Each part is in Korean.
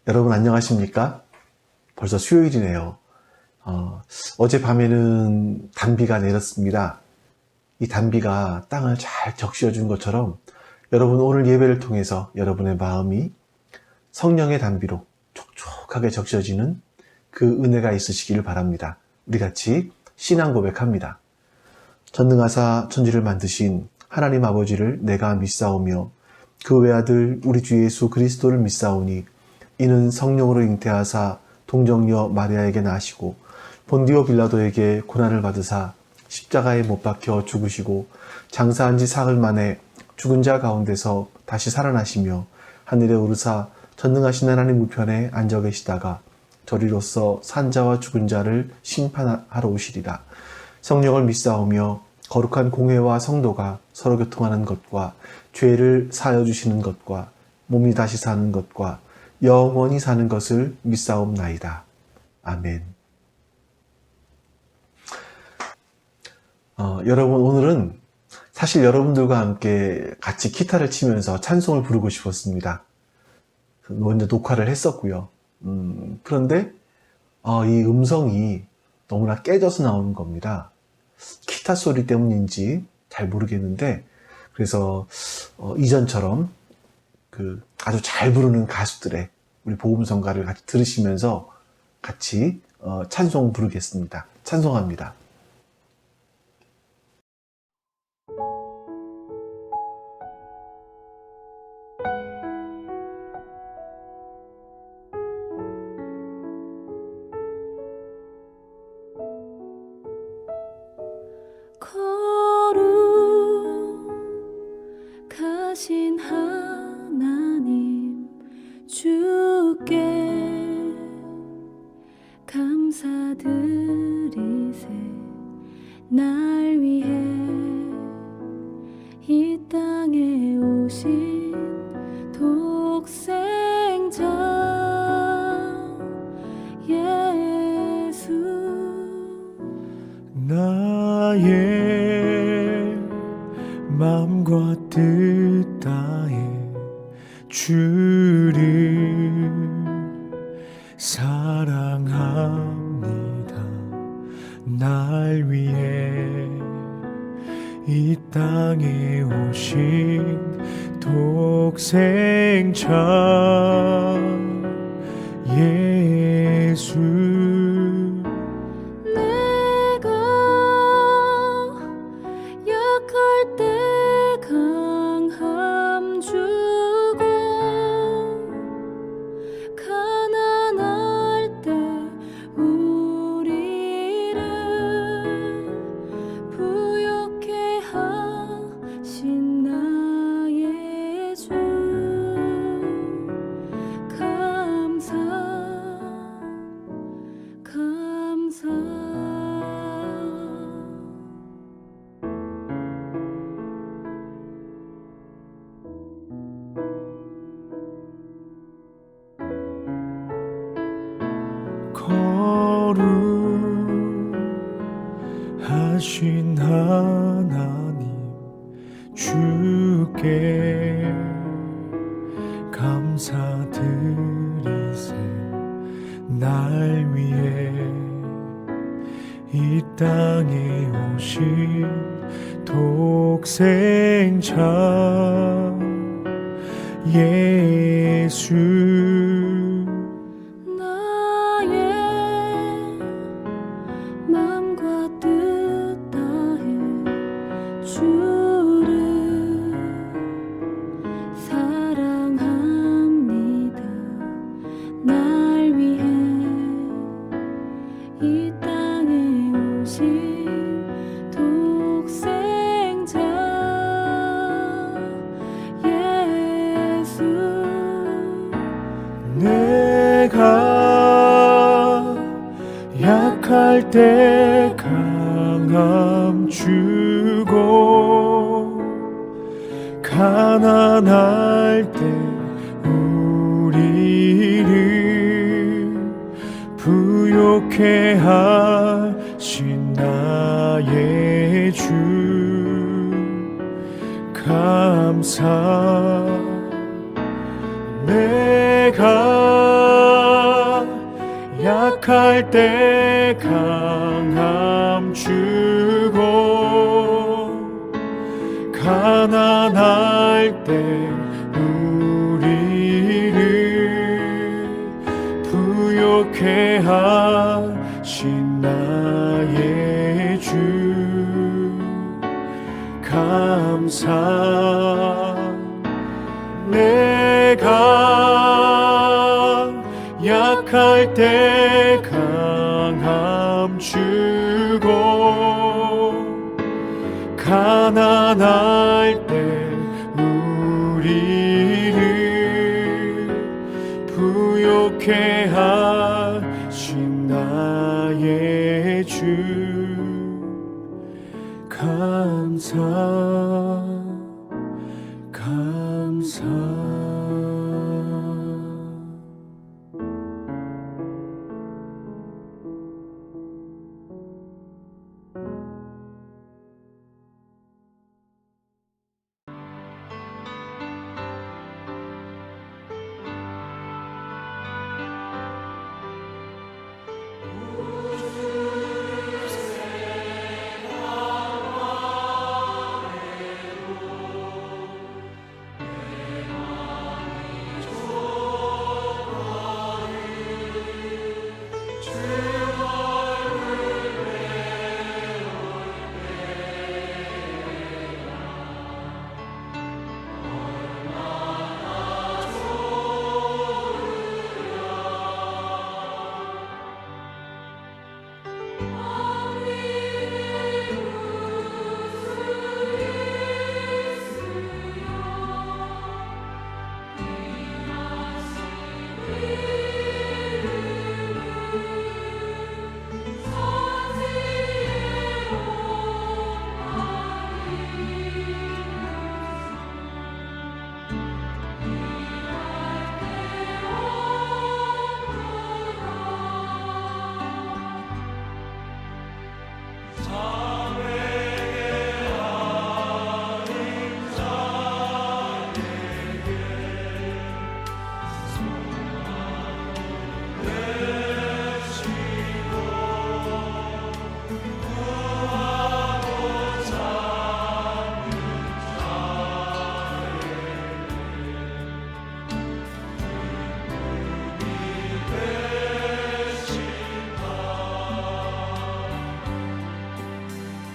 여러분 안녕하십니까? 벌써 수요일이네요. 어젯밤에는 단비가 내렸습니다. 이 단비가 땅을 잘 적셔 준 것처럼 여러분 오늘 예배를 통해서 여러분의 마음이 성령의 단비로 촉촉하게 적셔지는 그 은혜가 있으시기를 바랍니다. 우리 같이 신앙 고백합니다. 전능하사 천지를 만드신 하나님 아버지를 내가 믿사오며 그 외아들 우리 주 예수 그리스도를 믿사오니 이는 성령으로 잉태하사 동정녀 마리아에게 나시고 본디오 빌라도에게 고난을 받으사 십자가에 못 박혀 죽으시고 장사한 지 사흘 만에 죽은 자 가운데서 다시 살아나시며 하늘에 오르사 전능하신 하나님 우편에 앉아 계시다가 저리로서 산자와 죽은 자를 심판하러 오시리라. 성령을 믿사오며 거룩한 공회와 성도가 서로 교통하는 것과 죄를 사하여 주시는 것과 몸이 다시 사는 것과 영원히 사는 것을 믿사옵나이다. 아멘. 여러분 오늘은 사실 여러분들과 함께 같이 기타를 치면서 찬송을 부르고 싶었습니다. 먼저 녹화를 했었고요. 그런데 이 음성이 너무나 깨져서 나오는 겁니다. 기타 소리 때문인지 잘 모르겠는데 그래서 이전처럼 아주 잘 부르는 가수들의 우리 복음성가를 같이 들으시면서 같이 찬송 부르겠습니다. 찬송합니다. 거룩하신 하나님 주께 감사드리세. 날 위해 이 땅에 오신 독생자 예수. 나의 마음과 뜻 다해 주를 사랑합니다. 날 위해 이 땅에 오신 독생자 예수. 내가 약할 때 강함 주고 가난할 때 우리를 부욕해 하신 나의 주. 감사 거룩하신 하나님 주께 감사드리세. 날 위해 이 땅에 오신 독생자 예수. 나의 마음과 뜻 다해 주를 사랑합니다. 날 위해 이 땅에 오신 독생자 예수. 내가 약할 때 강함 주고 가난할 때 우리를 부욕해 하신 나의 주. 감사. 내가 약할 때 강함 주고 가난할 때 우리를 부욕해 하신 나의 주 감사. 내가 약할 때 강함 주고 가난할 때 우리를 부욕해 하신 나의 주 감사 감사.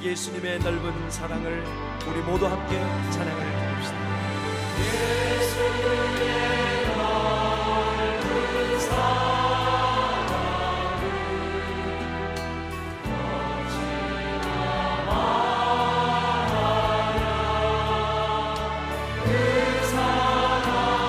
예수님의 넓은 사랑을 우리 모두 함께 찬양을 드립시다. 예수님의 넓은 사랑을 어찌나 말하랴. 그 사랑 받은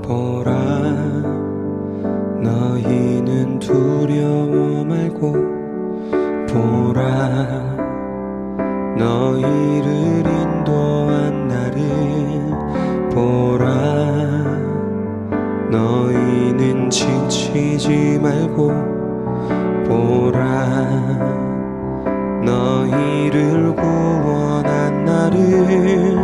보라, 너희는 두려워 말고 보라, 너희를 인도한 나를 보라, 너희는 지치지 말고 보라, 너희를 구원한 나를,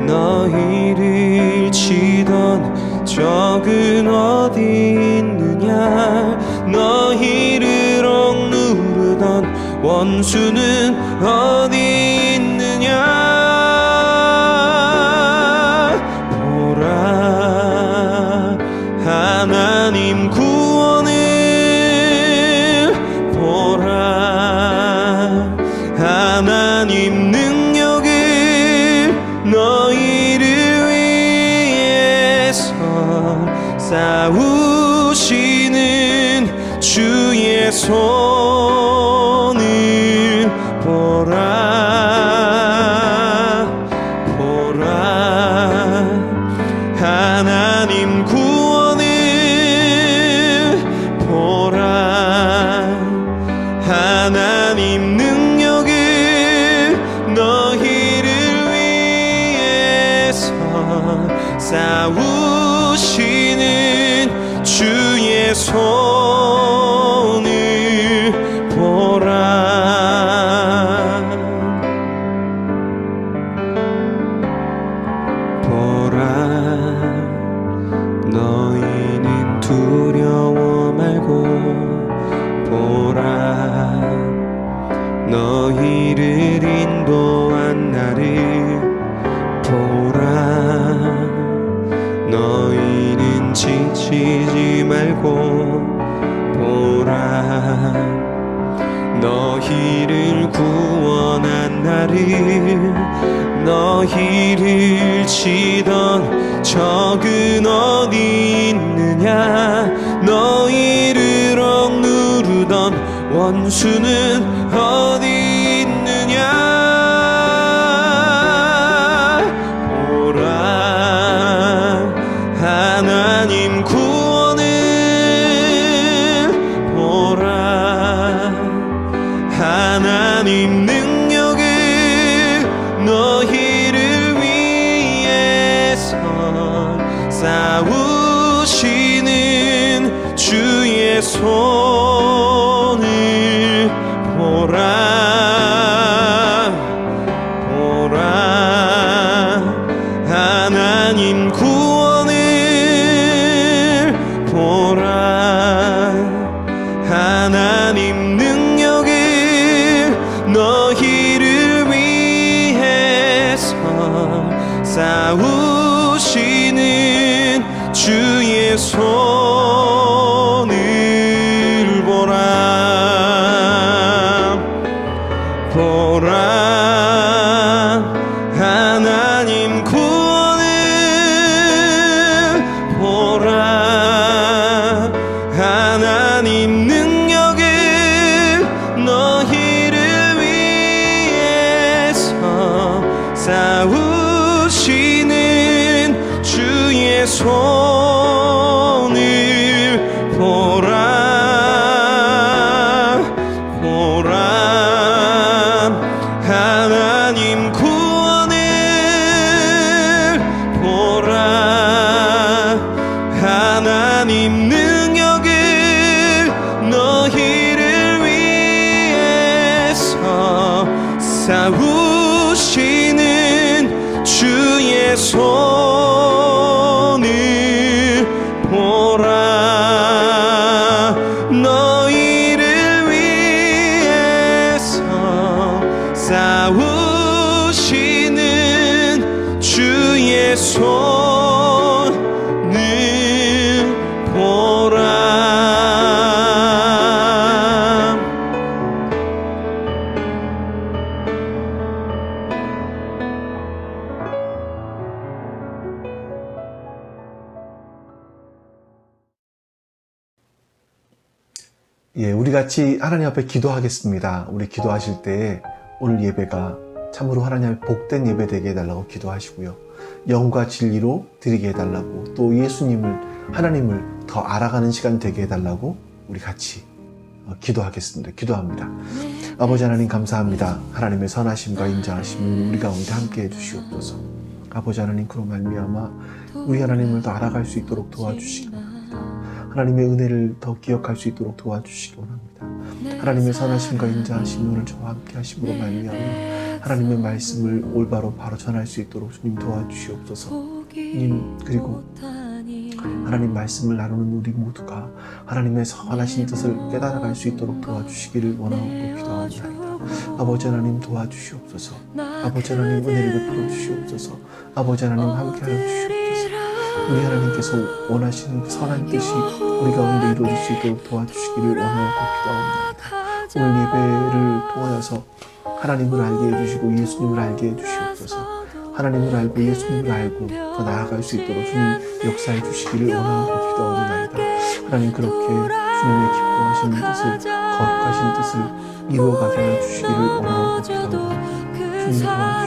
너희를 치던 적은 어디 있느냐, 너희를 억누르던 원수는 어디 있느냐. 보라, 하나님 구원을 보라, 하나님 능력을 너희를 위해서 싸우시는 주의 손을 보라. 하나님 능력을 너희를 위해서 싸우시는 주의 손을 보라. 너희는 두려워 말고 보라. 너희를 인도한 나를 보라. 너희는 지치지 말고 보라. 너희를 구원한 나를, 너희를 치던 적은 어디 있느냐. 너희를 억누르던 원수는 어디 있느냐. 보라, 하나님 구원을 보라. 하나님 능력을 너희를 위해서 싸우시는 주의 손을 보라. 보라, 하나님 구원을 보라. 하나님 능력을 너희를 위해서 싸우시는 주의 손을 보라. 보라, 하나님 구원을 보라. 하나님 능력을 너희를 위해서 싸우시는 주의 손을 보라. 보라, 하나님 구원을 보라. 하나님 능력을 너희를 위해서 싸우시는 주의 손을 보라. 너희를 위해서 싸우시는 주의 손을 보라. 예, 우리 같이 하나님 앞에 기도하겠습니다. 우리 기도하실 때 오늘 예배가 참으로 하나님 앞에 복된 예배 되게 해달라고 기도하시고요. 영과 진리로 드리게 해달라고, 또 예수님을, 하나님을 더 알아가는 시간 되게 해달라고 우리 같이 기도하겠습니다. 기도합니다. 아버지 하나님 감사합니다. 하나님의 선하심과 인자하심을 우리 가운데 함께 해주시옵소서. 아버지 하나님, 그로 말미암아 우리 하나님을 더 알아갈 수 있도록 도와주시기 바랍니다. 하나님의 은혜를 더 기억할 수 있도록 도와주시기 원합니다. 하나님의 선하심과 인자하심이 오늘 저와 함께 하심으로 말미암아 하나님의 말씀을 올바로 바로 전할 수 있도록 주님 도와주시옵소서. 주님, 그리고 하나님 말씀을 나누는 우리 모두가 하나님의 선하신 뜻을 깨달아갈 수 있도록 도와주시기를 원하고 기도하옵나이다. 아버지 하나님 도와주시옵소서. 아버지 하나님 은혜를 베풀어 주시옵소서. 아버지 하나님 함께하여 주시옵소서. 우리 하나님께서 원하시는 그 선한 뜻이 우리 가운데 이루어질 수 있도록 도와주시기를 원하고 기도하옵나이다. 오늘 예배를 통하여서 하나님을 알게 해주시고 예수님을 알게 해주시옵소서. 하나님을 알고 예수님을 알고 더 나아갈 수 있도록 주님 역사해 주시기를 원하고 기도하옵나이다. 하나님, 그렇게 주님의 기뻐하시는 뜻을, 거룩하신 뜻을 이루어가게 하여 주시기를 원하고 기도하옵나이다. 주님 도와주시옵소서.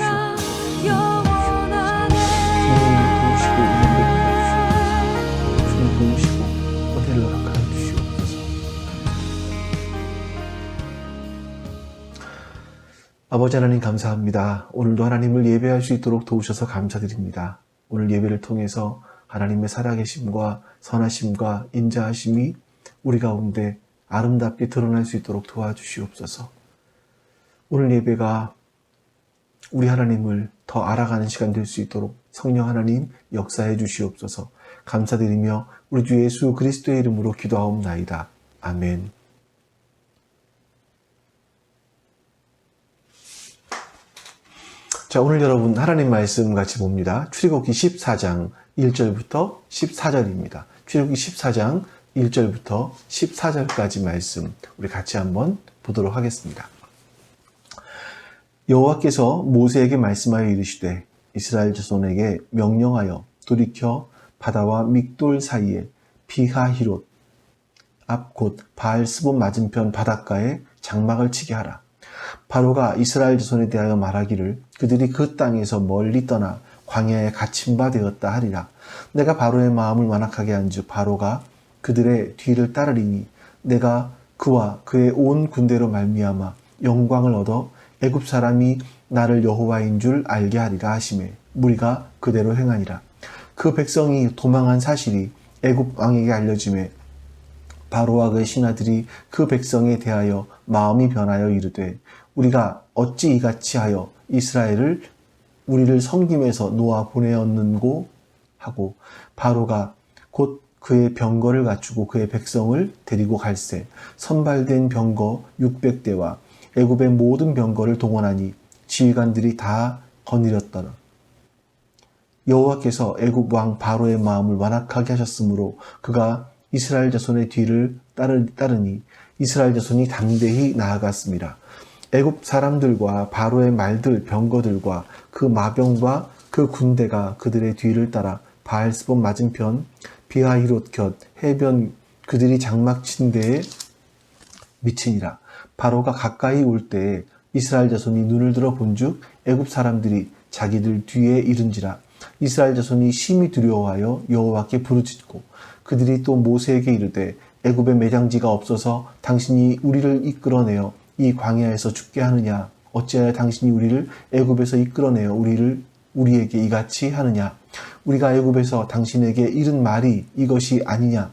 주님 도우시고 은혜를 허락하여 주시옵소서. 아버지 하나님 감사합니다. 오늘도 하나님을 예배할 수 있도록 도우셔서 감사드립니다. 오늘 예배를 통해서 하나님의 살아계심과 선하심과 인자하심이 우리 가운데 아름답게 드러날 수 있도록 도와주시옵소서. 오늘 예배가 우리 하나님을 더 알아가는 시간 될 수 있도록 성령 하나님 역사해 주시옵소서. 감사드리며 우리 주 예수 그리스도의 이름으로 기도하옵나이다. 아멘. 자, 오늘 여러분 하나님 말씀 같이 봅니다. 출애굽기 14장 1절부터 14절입니다. 출애굽기 14장 1절부터 14절까지 말씀 우리 같이 한번 보도록 하겠습니다. 여호와께서 모세에게 말씀하여 이르시되 이스라엘 자손에게 명령하여 돌이켜 바다와 믹돌 사이에 비하히롯 앞 곧 바알스본 맞은편 바닷가에 장막을 치게 하라. 바로가 이스라엘 자손에 대하여 말하기를 그들이 그 땅에서 멀리 떠나 광야에 갇힌 바 되었다 하리라. 내가 바로의 마음을 완악하게 한즉 바로가 그들의 뒤를 따르리니 내가 그와 그의 온 군대로 말미암아 영광을 얻어 애굽 사람이 나를 여호와인 줄 알게 하리라 하시매 무리가 그대로 행하니라. 그 백성이 도망한 사실이 애굽 왕에게 알려지매 바로와 그의 신하들이 그 백성에 대하여 마음이 변하여 이르되 우리가 어찌 이같이 하여 이스라엘을 우리를 섬김에서 놓아 보내었는고 하고 바로가 곧 그의 병거를 갖추고 그의 백성을 데리고 갈새 선발된 병거 600대와 애굽의 모든 병거를 동원하니 지휘관들이 다 거느렸더라. 여호와께서 애굽 왕 바로의 마음을 완악하게 하셨으므로 그가 이스라엘 자손의 뒤를 따르니 이스라엘 자손이 담대히 나아갔습니다. 애굽 사람들과 바로의 말들 병거들과 그 마병과 그 군대가 그들의 뒤를 따라 바알스본 맞은편 비하히롯 곁 해변 그들이 장막 친 데에 미치니라. 바로가 가까이 올 때에 이스라엘 자손이 눈을 들어 본즉 애굽 사람들이 자기들 뒤에 이른지라. 이스라엘 자손이 심히 두려워하여 여호와께 부르짖고 그들이 또 모세에게 이르되 애굽에 매장지가 없어서 당신이 우리를 이끌어내어 이 광야에서 죽게 하느냐? 어찌하여 당신이 우리를 애굽에서 이끌어내어 우리에게 이같이 하느냐? 우리가 애굽에서 당신에게 이른 말이 이것이 아니냐?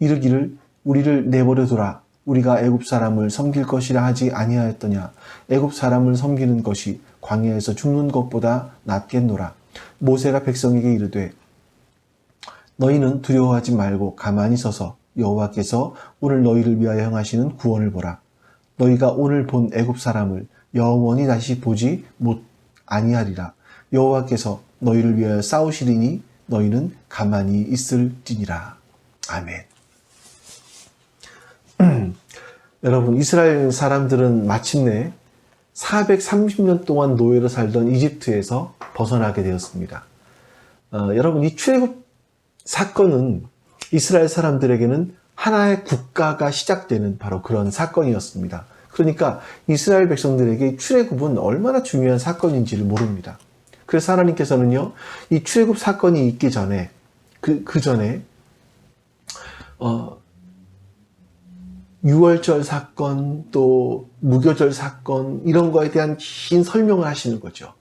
이르기를 우리를 내버려두라. 우리가 애굽 사람을 섬길 것이라 하지 아니하였더냐? 애굽 사람을 섬기는 것이 광야에서 죽는 것보다 낫겠노라. 모세가 백성에게 이르되 너희는 두려워하지 말고 가만히 서서 여호와께서 오늘 너희를 위하여 행하시는 구원을 보라. 너희가 오늘 본 애굽 사람을 영원히 다시 보지 아니하리라. 여호와께서 너희를 위하여 싸우시리니 너희는 가만히 있을지니라. 아멘. 여러분, 이스라엘 사람들은 마침내 430년 동안 노예로 살던 이집트에서 벗어나게 되었습니다. 여러분, 이 출애굽 사건은 이스라엘 사람들에게는 하나의 국가가 시작되는 바로 그런 사건이었습니다. 그러니까 이스라엘 백성들에게 출애굽은 얼마나 중요한 사건인지를 모릅니다. 그래서 하나님께서는요, 이 출애굽 사건이 있기 전에 그 전에 유월절 사건 또 무교절 사건 이런 거에 대한 긴 설명을 하시는 거죠.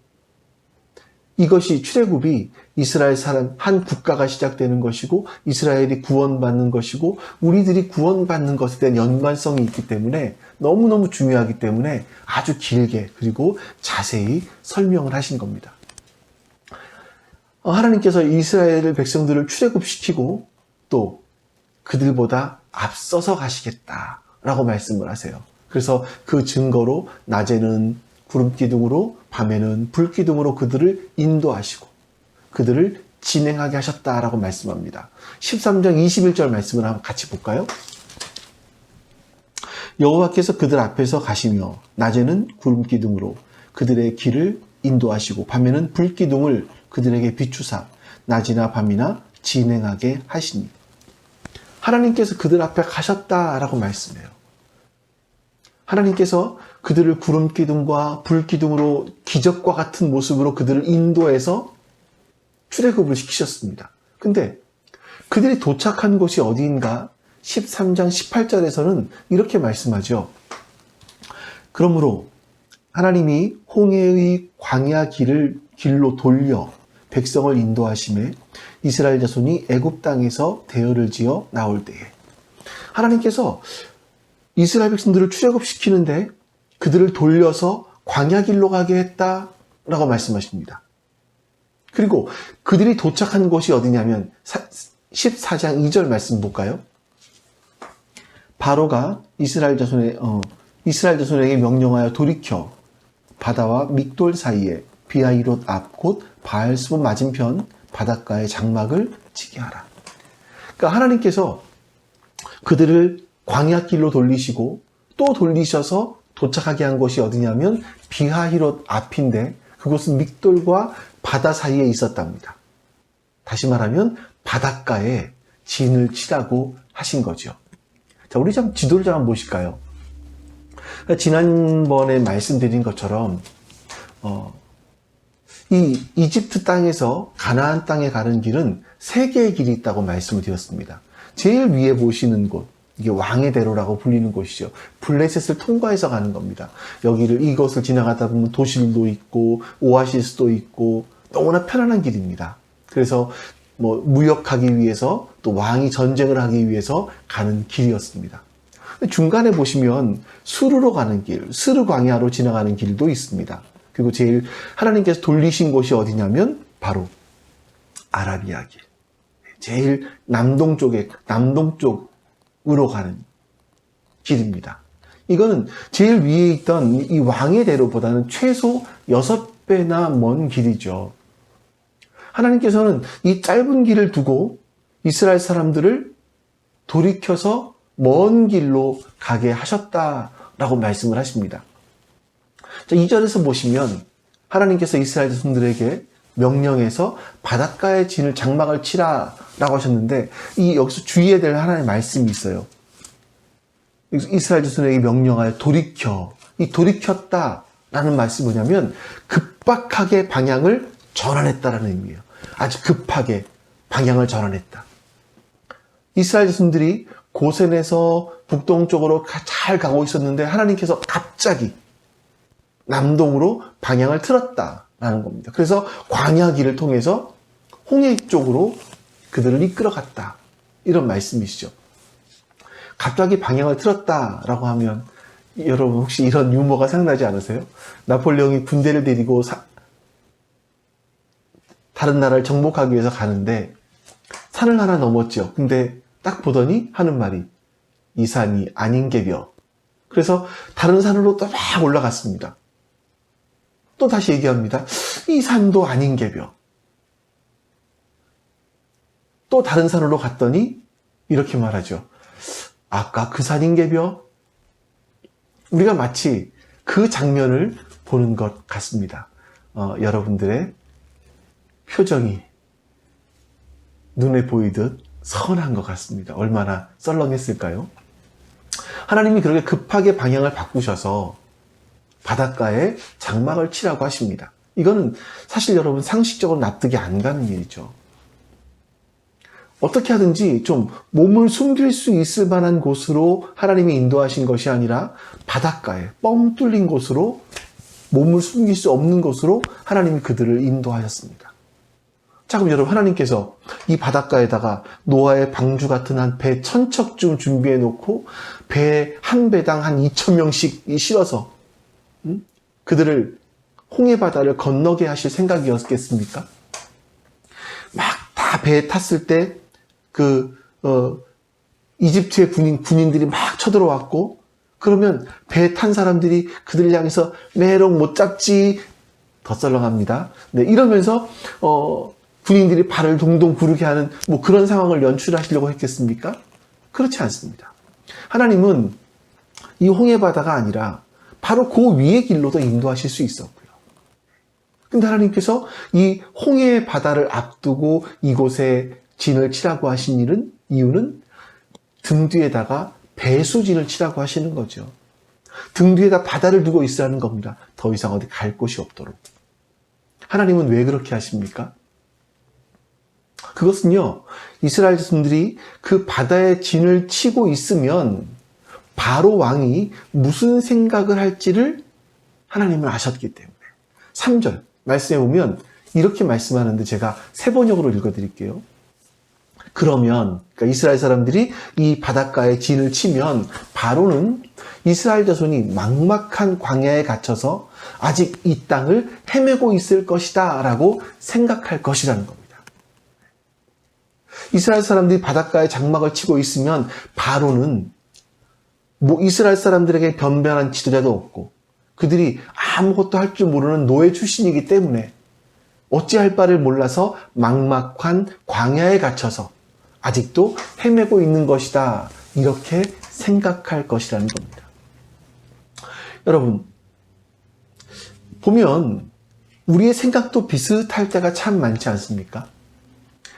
이것이 출애굽이 이스라엘 사람 한 국가가 시작되는 것이고 이스라엘이 구원받는 것이고 우리들이 구원받는 것에 대한 연관성이 있기 때문에 너무너무 중요하기 때문에 아주 길게 그리고 자세히 설명을 하신 겁니다. 하나님께서 이스라엘 백성들을 출애굽시키고 또 그들보다 앞서서 가시겠다라고 말씀을 하세요. 그래서 그 증거로 낮에는 구름기둥으로 밤에는 불기둥으로 그들을 인도하시고 그들을 진행하게 하셨다라고 말씀합니다. 13장 21절 말씀을 한번 같이 볼까요? 여호와께서 그들 앞에서 가시며 낮에는 구름기둥으로 그들의 길을 인도하시고 밤에는 불기둥을 그들에게 비추사 낮이나 밤이나 진행하게 하시니 하나님께서 그들 앞에 가셨다라고 말씀해요. 하나님께서 그들을 구름기둥과 불기둥으로 기적과 같은 모습으로 그들을 인도해서 출애굽을 시키셨습니다. 근데 그들이 도착한 곳이 어디인가? 13장 18절에서는 이렇게 말씀하죠. 그러므로 하나님이 홍해의 광야 길로 돌려 백성을 인도하심에 이스라엘 자손이 애굽 땅에서 대열을 지어 나올 때에 하나님께서 이스라엘 백성들을 출애굽시키는데 그들을 돌려서 광야 길로 가게 했다라고 말씀하십니다. 그리고 그들이 도착한 곳이 어디냐면 14장 2절 말씀 볼까요? 바로가 이스라엘 자손에게 명령하여 돌이켜 바다와 믹돌 사이에 비하이롯 앞 곧 바알스본 맞은편 바닷가에 장막을 치게 하라. 그러니까 하나님께서 그들을 광야길로 돌리시고 또 돌리셔서 도착하게 한 곳이 어디냐면 비하히롯 앞인데 그곳은 믹돌과 바다 사이에 있었답니다. 다시 말하면 바닷가에 진을 치라고 하신 거죠. 자, 우리 좀 지도를 좀 한번 보실까요? 지난번에 말씀드린 것처럼 이 이집트 땅에서 가나안 땅에 가는 길은 세 개의 길이 있다고 말씀을 드렸습니다. 제일 위에 보시는 곳, 이게 왕의 대로라고 불리는 곳이죠. 블레셋을 통과해서 가는 겁니다. 이것을 지나가다 보면 도실도 있고 오아시스도 있고 너무나 편안한 길입니다. 그래서 무역하기 위해서 또 왕이 전쟁을 하기 위해서 가는 길이었습니다. 중간에 보시면 수르로 가는 길, 스르 광야로 지나가는 길도 있습니다. 그리고 제일 하나님께서 돌리신 곳이 어디냐면 바로 아라비아 길. 제일 남동쪽으로 가는 길입니다. 이거는 제일 위에 있던 이 왕의 대로보다는 최소 6배나 먼 길이죠. 하나님께서는 이 짧은 길을 두고 이스라엘 사람들을 돌이켜서 먼 길로 가게 하셨다라고 말씀을 하십니다. 자, 2절에서 보시면 하나님께서 이스라엘 자손들에게 명령해서 바닷가에 진을 장막을 치라라고 하셨는데 여기서 주의해야 될 하나님의 말씀이 있어요. 이스라엘 자손에게 명령하여 돌이켜. 이 돌이켰다라는 말씀이 뭐냐면 급박하게 방향을 전환했다라는 의미예요. 아주 급하게 방향을 전환했다. 이스라엘 자손들이 고센에서 북동쪽으로 잘 가고 있었는데 하나님께서 갑자기 남동으로 방향을 틀었다라는 겁니다. 그래서 광야길을 통해서 홍해 쪽으로 그들을 이끌어갔다. 이런 말씀이시죠. 갑자기 방향을 틀었다라고 하면 여러분 혹시 이런 유머가 생각나지 않으세요? 나폴레옹이 군대를 데리고 다른 나라를 정복하기 위해서 가는데 산을 하나 넘었죠. 근데 딱 보더니 하는 말이 이 산이 아닌 게벼. 그래서 다른 산으로 또 막 올라갔습니다. 또 다시 얘기합니다. 이 산도 아닌 게벼. 또 다른 산으로 갔더니 이렇게 말하죠. 아까 그 산인 게벼. 우리가 마치 그 장면을 보는 것 같습니다. 여러분들의 표정이 눈에 보이듯 선한 것 같습니다. 얼마나 썰렁했을까요? 하나님이 그렇게 급하게 방향을 바꾸셔서 바닷가에 장막을 치라고 하십니다. 이거는 사실 여러분 상식적으로 납득이 안 가는 일이죠. 어떻게 하든지 좀 몸을 숨길 수 있을 만한 곳으로 하나님이 인도하신 것이 아니라 바닷가에 뻥 뚫린 곳으로 몸을 숨길 수 없는 곳으로 하나님이 그들을 인도하셨습니다. 자, 그럼 여러분 하나님께서 이 바닷가에다가 노아의 방주 같은 한 배 1000척쯤 준비해 놓고 배 한 배당 한 2000명씩 실어서 그들을 홍해 바다를 건너게 하실 생각이었겠습니까? 막 다 배에 탔을 때 이집트의 군인들이 막 쳐들어왔고 그러면 배에 탄 사람들이 그들 향해서 메롱 못 잡지 더 썰렁합니다. 네, 이러면서 군인들이 발을 동동 구르게 하는 그런 상황을 연출하시려고 했겠습니까? 그렇지 않습니다. 하나님은 이 홍해 바다가 아니라 바로 그 위의 길로도 인도하실 수 있었고요. 근데 하나님께서 이 홍해 바다를 앞두고 이곳에 진을 치라고 하신 이유는 등 뒤에다가 배수진을 치라고 하시는 거죠. 등 뒤에다 바다를 두고 있으라는 겁니다. 더 이상 어디 갈 곳이 없도록. 하나님은 왜 그렇게 하십니까? 그것은요, 이스라엘 자손들이 그 바다에 진을 치고 있으면 바로 왕이 무슨 생각을 할지를 하나님을 아셨기 때문에. 3절 말씀해 보면 이렇게 말씀하는데 제가 세 번역으로 읽어드릴게요. 그러면 그러니까 이스라엘 사람들이 이 바닷가에 진을 치면 바로는 이스라엘 자손이 막막한 광야에 갇혀서 아직 이 땅을 헤매고 있을 것이다 라고 생각할 것이라는 겁니다. 이스라엘 사람들이 바닷가에 장막을 치고 있으면 바로는 이스라엘 사람들에게 변변한 지도자도 없고 그들이 아무것도 할 줄 모르는 노예 출신이기 때문에 어찌할 바를 몰라서 막막한 광야에 갇혀서 아직도 헤매고 있는 것이다. 이렇게 생각할 것이라는 겁니다. 여러분, 보면 우리의 생각도 비슷할 때가 참 많지 않습니까?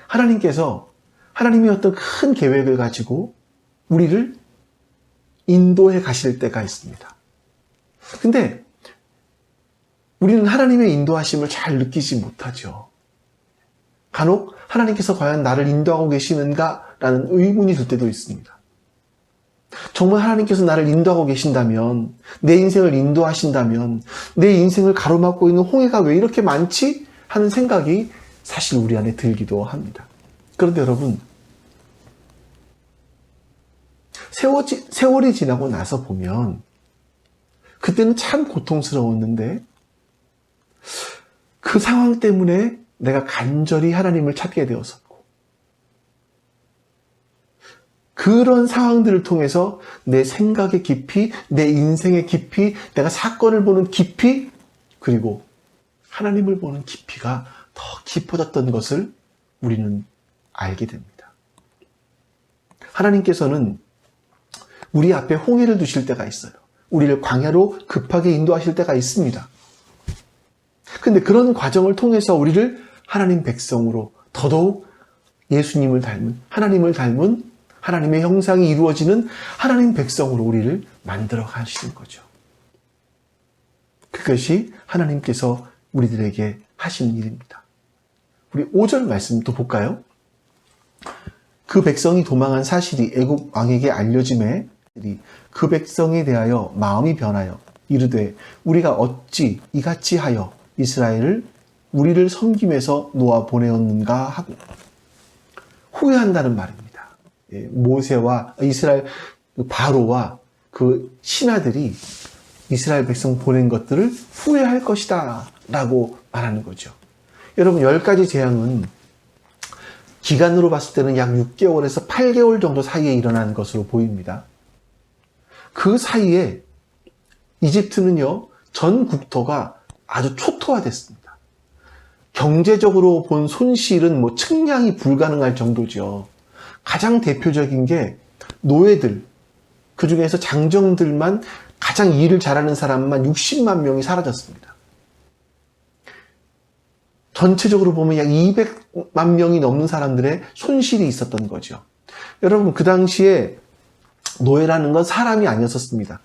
하나님이 어떤 큰 계획을 가지고 우리를 인도해 가실 때가 있습니다. 근데 우리는 하나님의 인도하심을 잘 느끼지 못하죠. 간혹 하나님께서 과연 나를 인도하고 계시는가라는 의문이 들 때도 있습니다. 정말 하나님께서 나를 인도하고 계신다면, 내 인생을 인도하신다면, 내 인생을 가로막고 있는 홍해가 왜 이렇게 많지? 하는 생각이 사실 우리 안에 들기도 합니다. 그런데 여러분, 세월이 지나고 나서 보면 그때는 참 고통스러웠는데 그 상황 때문에 내가 간절히 하나님을 찾게 되었었고 그런 상황들을 통해서 내 생각의 깊이, 내 인생의 깊이, 내가 사건을 보는 깊이, 그리고 하나님을 보는 깊이가 더 깊어졌던 것을 우리는 알게 됩니다. 하나님께서는 우리 앞에 홍해를 두실 때가 있어요. 우리를 광야로 급하게 인도하실 때가 있습니다. 근데 그런 과정을 통해서 우리를 하나님 백성으로 더더욱 예수님을 닮은, 하나님을 닮은 하나님의 형상이 이루어지는 하나님 백성으로 우리를 만들어 가시는 거죠. 그것이 하나님께서 우리들에게 하시는 일입니다. 우리 5절 말씀 또 볼까요? 그 백성이 도망한 사실이 애굽 왕에게 알려짐에 그 백성에 대하여 마음이 변하여 이르되 우리가 어찌 이같이 하여 이스라엘을 우리를 섬김에서 놓아 보내었는가 하고 후회한다는 말입니다. 모세와 이스라엘 바로와 그 신하들이 이스라엘 백성 보낸 것들을 후회할 것이다 라고 말하는 거죠. 여러분 10가지 재앙은 기간으로 봤을 때는 약 6개월에서 8개월 정도 사이에 일어나는 것으로 보입니다. 그 사이에 이집트는요, 전 국토가 아주 초토화됐습니다. 경제적으로 본 손실은 측량이 불가능할 정도죠. 가장 대표적인 게 노예들, 그 중에서 장정들만 가장 일을 잘하는 사람만 60만 명이 사라졌습니다. 전체적으로 보면 약 200만 명이 넘는 사람들의 손실이 있었던 거죠. 여러분, 그 당시에 노예라는 건 사람이 아니었었습니다.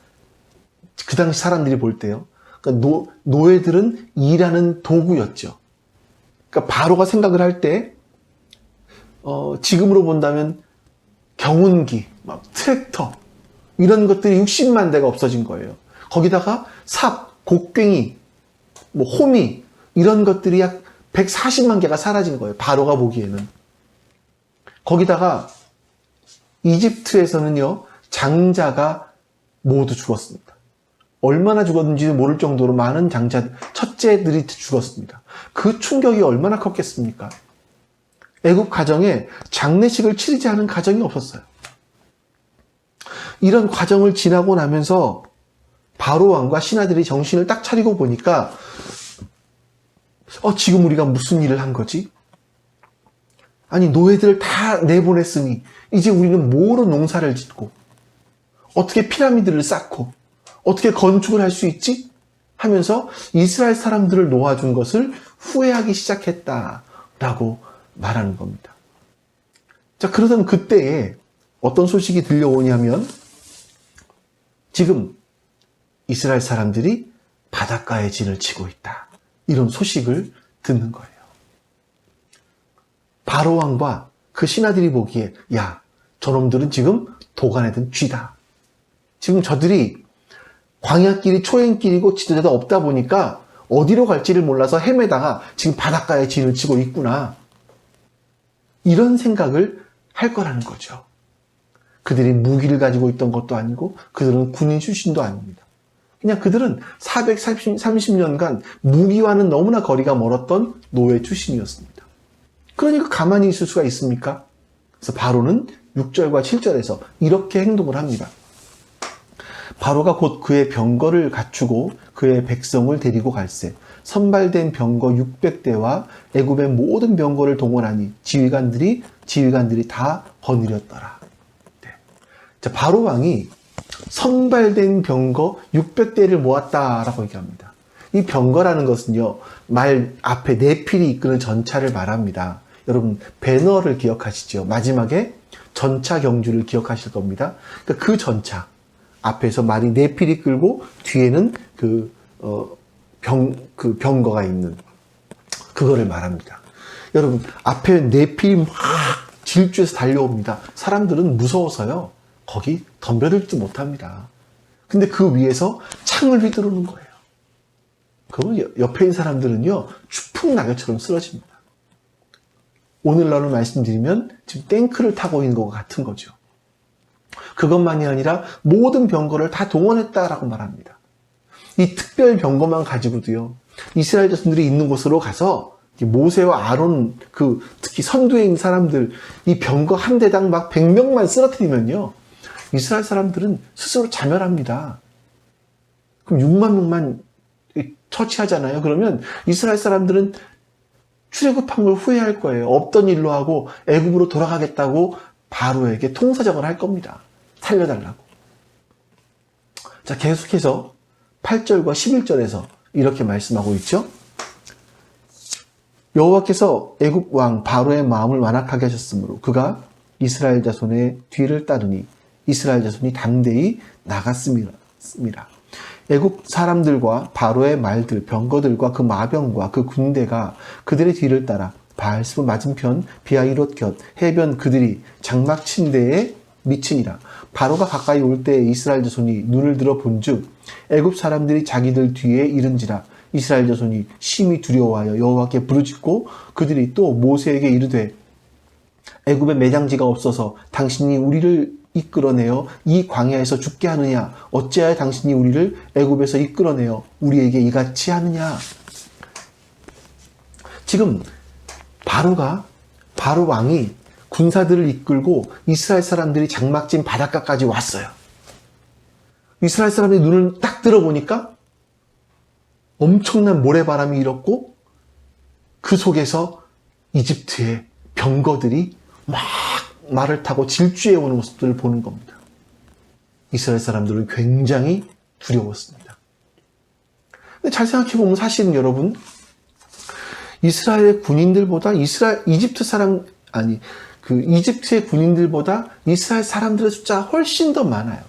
그 당시 사람들이 볼 때요. 그러니까 노예들은 일하는 도구였죠. 그러니까 바로가 생각을 할 때 지금으로 본다면 경운기, 트랙터 이런 것들이 60만 대가 없어진 거예요. 거기다가 삽, 곡괭이, 호미 이런 것들이 약 140만 개가 사라진 거예요. 바로가 보기에는. 거기다가 이집트에서는요, 장자가 모두 죽었습니다. 얼마나 죽었는지도 모를 정도로 많은 첫째들이 죽었습니다. 그 충격이 얼마나 컸겠습니까? 애굽 가정에 장례식을 치르지 않은 가정이 없었어요. 이런 과정을 지나고 나면서 바로 왕과 신하들이 정신을 딱 차리고 보니까 지금 우리가 무슨 일을 한 거지? 아니, 노예들을 다 내보냈으니 이제 우리는 뭐로 농사를 짓고 어떻게 피라미드를 쌓고 어떻게 건축을 할 수 있지? 하면서 이스라엘 사람들을 놓아준 것을 후회하기 시작했다라고 말하는 겁니다. 자, 그러던 그때에 어떤 소식이 들려오냐면 지금 이스라엘 사람들이 바닷가에 진을 치고 있다. 이런 소식을 듣는 거예요. 바로 왕과 그 신하들이 보기에 저놈들은 지금 도간에 든 쥐다. 지금 저들이 광야길이 초행길이고 지도자도 없다 보니까 어디로 갈지를 몰라서 헤매다가 지금 바닷가에 진을 치고 있구나. 이런 생각을 할 거라는 거죠. 그들이 무기를 가지고 있던 것도 아니고 그들은 군인 출신도 아닙니다. 그냥 그들은 430년간 무기와는 너무나 거리가 멀었던 노예 출신이었습니다. 그러니까 가만히 있을 수가 있습니까? 그래서 바로는 6절과 7절에서 이렇게 행동을 합니다. 바로가 곧 그의 병거를 갖추고 그의 백성을 데리고 갈새 선발된 병거 600대와 애굽의 모든 병거를 동원하니 지휘관들이 다 거느렸더라. 네. 자, 바로 왕이 선발된 병거 600대를 모았다라고 얘기합니다. 이 병거라는 것은요, 말 앞에 네필이 이끄는 전차를 말합니다. 여러분 배너를 기억하시죠? 마지막에 전차 경주를 기억하실 겁니다. 그러니까 그 전차 앞에서 말이 네필이 끌고 뒤에는 병거가 있는 그거를 말합니다. 여러분 앞에 네필이 막 질주해서 달려옵니다. 사람들은 무서워서요 거기 덤벼들지 못합니다. 근데 그 위에서 창을 휘두르는 거예요. 그러면 옆에 있는 사람들은요 추풍 낙엽처럼 쓰러집니다. 오늘날로 말씀드리면 지금 탱크를 타고 있는 것과 같은 거죠. 그것만이 아니라 모든 병거를 다 동원했다라고 말합니다. 이 특별 병거만 가지고도요, 이스라엘 자손들이 있는 곳으로 가서 모세와 아론, 특히 선두에 있는 사람들, 이 병거 한 대당 막 100명만 쓰러뜨리면요, 이스라엘 사람들은 스스로 자멸합니다. 그럼 6만 명만 처치하잖아요. 그러면 이스라엘 사람들은 출애굽한 걸 후회할 거예요. 없던 일로 하고 애굽으로 돌아가겠다고 바로에게 통사정을 할 겁니다. 살려달라고. 자, 계속해서 8절과 11절에서 이렇게 말씀하고 있죠. 여호와께서 애굽 왕 바로의 마음을 완악하게 하셨으므로 그가 이스라엘 자손의 뒤를 따르니 이스라엘 자손이 담대히 나갔습니다. 애굽 사람들과 바로의 말들, 병거들과 그 마병과 그 군대가 그들의 뒤를 따라 바알스브 맞은편 비하이롯 곁 해변 그들이 장막 친 데에 미치니라. 바로가 가까이 올 때 이스라엘 자손이 눈을 들어 본즉 애굽 사람들이 자기들 뒤에 이른지라. 이스라엘 자손이 심히 두려워하여 여호와께 부르짖고 그들이 또 모세에게 이르되 애굽에 매장지가 없어서 당신이 우리를 이끌어내어 이 광야에서 죽게 하느냐? 어찌하여 당신이 우리를 애굽에서 이끌어내어 우리에게 이같이 하느냐? 지금 바로 왕이 군사들을 이끌고 이스라엘 사람들이 장막진 바닷가까지 왔어요. 이스라엘 사람들이 눈을 딱 들어보니까 엄청난 모래바람이 일었고 그 속에서 이집트의 병거들이 막 말을 타고 질주해 오는 모습들을 보는 겁니다. 이스라엘 사람들은 굉장히 두려웠습니다. 근데 잘 생각해 보면 사실은 여러분, 이스라엘의 군인들보다 이집트의 군인들보다 이스라엘 사람들의 숫자가 훨씬 더 많아요.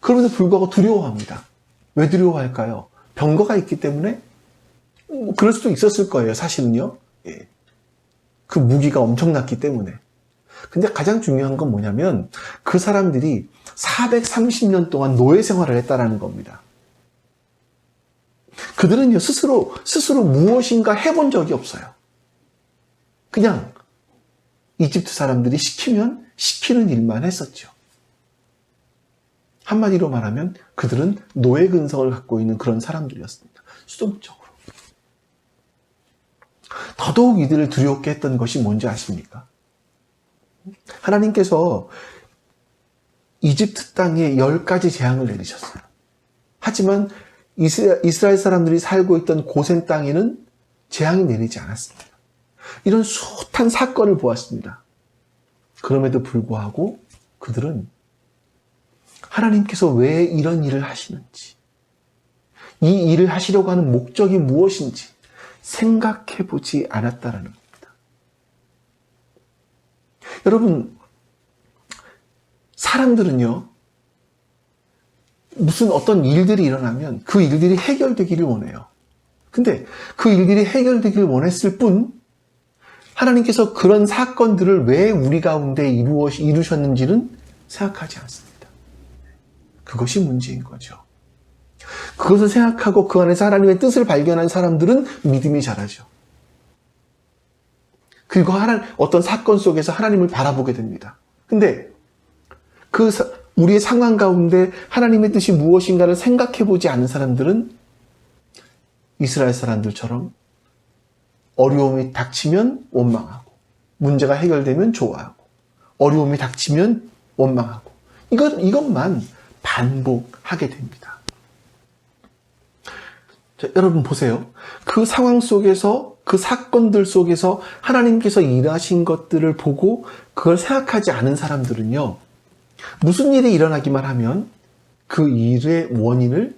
그럼에도 불구하고 두려워합니다. 왜 두려워할까요? 병거가 있기 때문에? 그럴 수도 있었을 거예요, 사실은요. 예. 그 무기가 엄청났기 때문에. 근데 가장 중요한 건 뭐냐면 그 사람들이 430년 동안 노예 생활을 했다라는 겁니다. 그들은요 스스로 무엇인가 해본 적이 없어요. 그냥 이집트 사람들이 시키면 시키는 일만 했었죠. 한마디로 말하면 그들은 노예 근성을 갖고 있는 그런 사람들이었습니다. 수동적으로. 더더욱 이들을 두렵게 했던 것이 뭔지 아십니까? 하나님께서 이집트 땅에 10가지 재앙을 내리셨어요. 하지만 이스라엘 사람들이 살고 있던 고센 땅에는 재앙이 내리지 않았습니다. 이런 숱한 사건을 보았습니다. 그럼에도 불구하고 그들은 하나님께서 왜 이런 일을 하시는지, 이 일을 하시려고 하는 목적이 무엇인지 생각해 보지 않았다라는 겁니다. 여러분, 사람들은요, 무슨 어떤 일들이 일어나면 그 일들이 해결되기를 원해요. 근데 그 일들이 해결되기를 원했을 뿐, 하나님께서 그런 사건들을 왜 우리 가운데 이루셨는지는 생각하지 않습니다. 그것이 문제인 거죠. 그것을 생각하고 그 안에서 하나님의 뜻을 발견한 사람들은 믿음이 자라죠. 그리고 어떤 사건 속에서 하나님을 바라보게 됩니다. 근데 우리의 상황 가운데 하나님의 뜻이 무엇인가를 생각해 보지 않은 사람들은 이스라엘 사람들처럼 어려움이 닥치면 원망하고, 문제가 해결되면 좋아하고, 어려움이 닥치면 원망하고, 이것만 반복하게 됩니다. 자, 여러분 보세요. 그 상황 속에서, 그 사건들 속에서 하나님께서 일하신 것들을 보고 그걸 생각하지 않은 사람들은요, 무슨 일이 일어나기만 하면 그 일의 원인을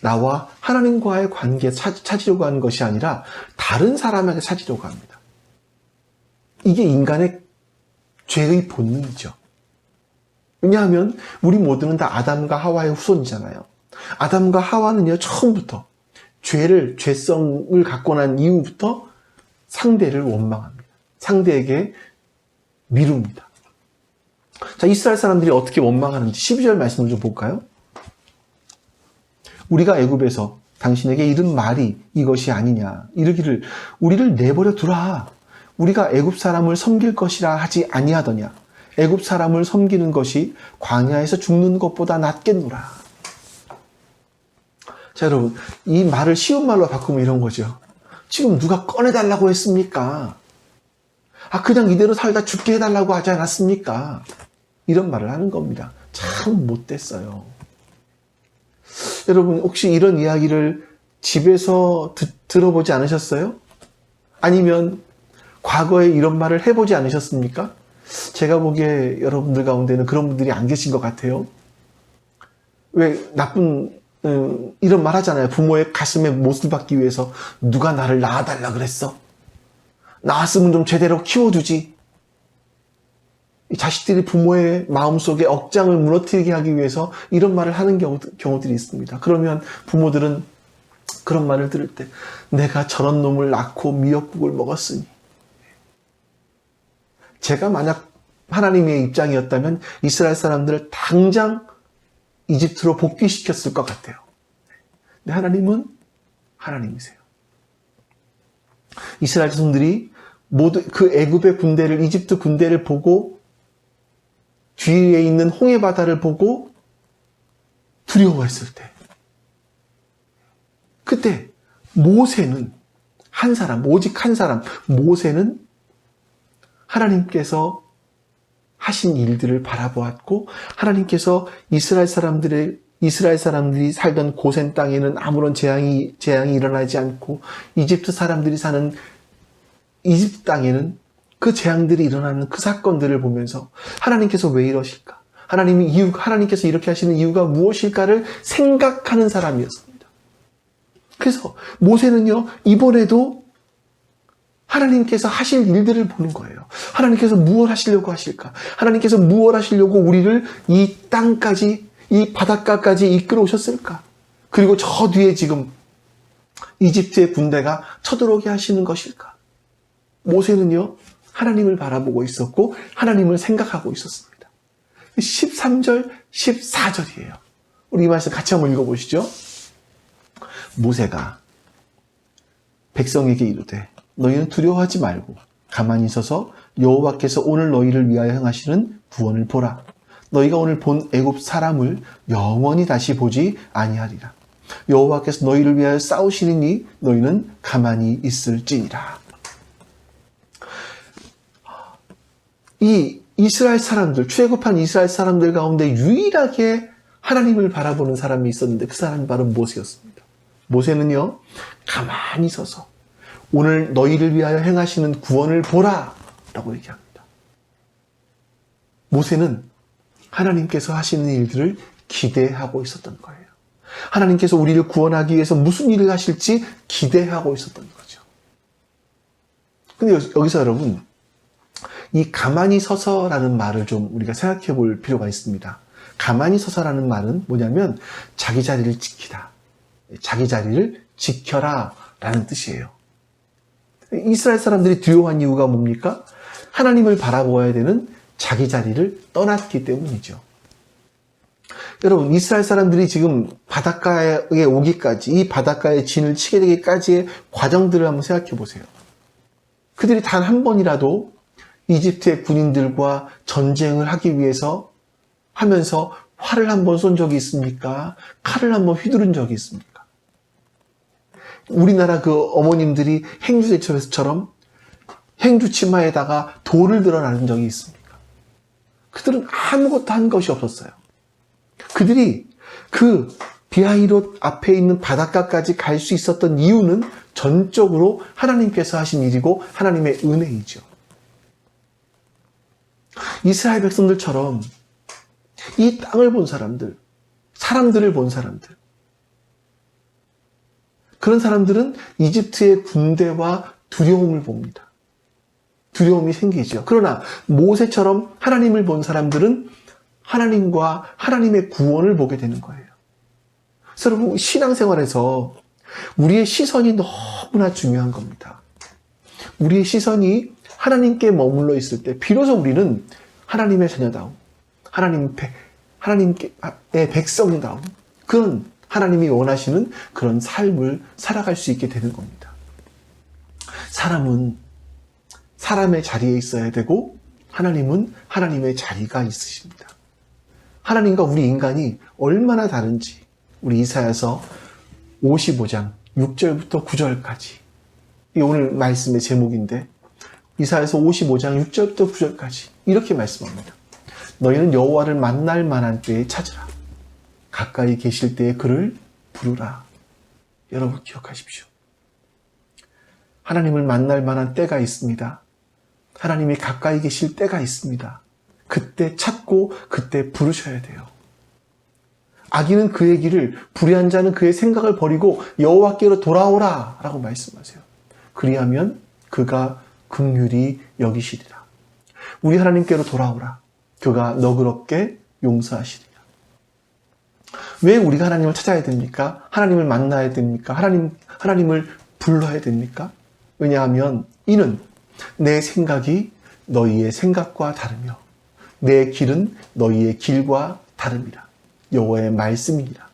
나와 하나님과의 관계에 찾으려고 하는 것이 아니라 다른 사람에게 찾으려고 합니다. 이게 인간의 죄의 본능이죠. 왜냐하면 우리 모두는 다 아담과 하와의 후손이잖아요. 아담과 하와는요, 처음부터 죄성을 갖고 난 이후부터 상대를 원망합니다. 상대에게 미룹니다. 자, 이스라엘 사람들이 어떻게 원망하는지 12절 말씀을 좀 볼까요? 우리가 애굽에서 당신에게 이른 말이 이것이 아니냐. 이르기를 우리를 내버려 두라. 우리가 애굽 사람을 섬길 것이라 하지 아니하더냐. 애굽 사람을 섬기는 것이 광야에서 죽는 것보다 낫겠노라. 자, 여러분, 이 말을 쉬운 말로 바꾸면 이런 거죠. 지금 누가 꺼내달라고 했습니까? 그냥 이대로 살다 죽게 해달라고 하지 않았습니까? 이런 말을 하는 겁니다. 참 못됐어요. 여러분, 혹시 이런 이야기를 집에서 들어보지 않으셨어요? 아니면 과거에 이런 말을 해보지 않으셨습니까? 제가 보기에 여러분들 가운데는 그런 분들이 안 계신 것 같아요. 왜 이런 말 하잖아요. 부모의 가슴에 못을 박기 위해서 누가 나를 낳아달라 그랬어? 낳았으면 좀 제대로 키워두지. 이 자식들이 부모의 마음속에 억장을 무너뜨리게 하기 위해서 이런 말을 하는 경우들이 있습니다. 그러면 부모들은 그런 말을 들을 때 내가 저런 놈을 낳고 미역국을 먹었으니, 제가 만약 하나님의 입장이었다면 이스라엘 사람들을 당장 이집트로 복귀시켰을 것 같아요. 근데 하나님은 하나님이세요. 이스라엘 자손들이 모두 그 애굽의 군대를, 이집트 군대를 보고 뒤에 있는 홍해 바다를 보고 두려워했을 때, 그때 모세는 오직 한 사람, 모세는 하나님께서 하신 일들을 바라보았고, 하나님께서 이스라엘 사람들이 살던 고센 땅에는 아무런 재앙이 일어나지 않고, 이집트 사람들이 사는 이집트 땅에는 그 재앙들이 일어나는 그 사건들을 보면서 하나님께서 왜 이러실까? 하나님께서 이렇게 하시는 이유가 무엇일까를 생각하는 사람이었습니다. 그래서 모세는요, 이번에도 하나님께서 하실 일들을 보는 거예요. 하나님께서 무엇 하시려고 하실까? 하나님께서 무엇 하시려고 우리를 이 땅까지, 이 바닷가까지 이끌어 오셨을까? 그리고 저 뒤에 지금 이집트의 군대가 쳐들어오게 하시는 것일까? 모세는요, 하나님을 바라보고 있었고 하나님을 생각하고 있었습니다. 13절, 14절이에요. 우리 이 말씀 같이 한번 읽어보시죠. 모세가 백성에게 이르되 너희는 두려워하지 말고 가만히 있어서 여호와께서 오늘 너희를 위하여 행하시는 구원을 보라. 너희가 오늘 본 애굽 사람을 영원히 다시 보지 아니하리라. 여호와께서 너희를 위하여 싸우시리니 너희는 가만히 있을지니라. 이 이스라엘 사람들, 출애굽한 이스라엘 사람들 가운데 유일하게 하나님을 바라보는 사람이 있었는데 그 사람이 바로 모세였습니다. 모세는요, 가만히 서서 오늘 너희를 위하여 행하시는 구원을 보라 라고 얘기합니다. 모세는 하나님께서 하시는 일들을 기대하고 있었던 거예요. 하나님께서 우리를 구원하기 위해서 무슨 일을 하실지 기대하고 있었던 거죠. 근데 여기서 여러분, 이 가만히 서서라는 말을 좀 우리가 생각해 볼 필요가 있습니다. 가만히 서서라는 말은 뭐냐면 자기 자리를 지키다. 자기 자리를 지켜라 라는 뜻이에요. 이스라엘 사람들이 두려워한 이유가 뭡니까? 하나님을 바라보아야 되는 자기 자리를 떠났기 때문이죠. 여러분, 이스라엘 사람들이 지금 바닷가에 오기까지, 이 바닷가에 진을 치게 되기까지의 과정들을 한번 생각해 보세요. 그들이 단 한 번이라도 이집트의 군인들과 전쟁을 하기 위해서 하면서 활을 한번 쏜 적이 있습니까? 칼을 한번 휘두른 적이 있습니까? 우리나라 그 어머님들이 행주대첩에서처럼 행주 치마에다가 돌을 드러나는 적이 있습니까? 그들은 아무것도 한 것이 없었어요. 그들이 그 비하이롯 앞에 있는 바닷가까지 갈 수 있었던 이유는 전적으로 하나님께서 하신 일이고 하나님의 은혜이죠. 이스라엘 백성들처럼 이 땅을 본 사람들, 사람들을 본 사람들, 그런 사람들은 이집트의 군대와 두려움을 봅니다. 두려움이 생기죠. 그러나 모세처럼 하나님을 본 사람들은 하나님과 하나님의 구원을 보게 되는 거예요. 그래서 여러분, 신앙생활에서 우리의 시선이 너무나 중요한 겁니다. 우리의 시선이 하나님께 머물러 있을 때 비로소 우리는 하나님의 자녀다움, 하나님의 백성다움, 그런 하나님이 원하시는 그런 삶을 살아갈 수 있게 되는 겁니다. 사람은 사람의 자리에 있어야 되고 하나님은 하나님의 자리가 있으십니다. 하나님과 우리 인간이 얼마나 다른지 우리 이사야서 55장 6절부터 9절까지, 이 오늘 말씀의 제목인데 이사야서 55장 6절부터 9절까지 이렇게 말씀합니다. 너희는 여호와를 만날 만한 때에 찾으라. 가까이 계실 때에 그를 부르라. 여러분 기억하십시오. 하나님을 만날 만한 때가 있습니다. 하나님이 가까이 계실 때가 있습니다. 그때 찾고 그때 부르셔야 돼요. 악인은 그의 길을, 불의한 자는 그의 생각을 버리고 여호와께로 돌아오라 라고 말씀하세요. 그리하면 그가 긍휼히 여기시리라. 우리 하나님께로 돌아오라. 그가 너그럽게 용서하시리라. 왜 우리가 하나님을 찾아야 됩니까? 하나님을 만나야 됩니까? 하나님을 불러야 됩니까? 왜냐하면 이는 내 생각이 너희의 생각과 다르며 내 길은 너희의 길과 다름이라. 여호와의 말씀이니라.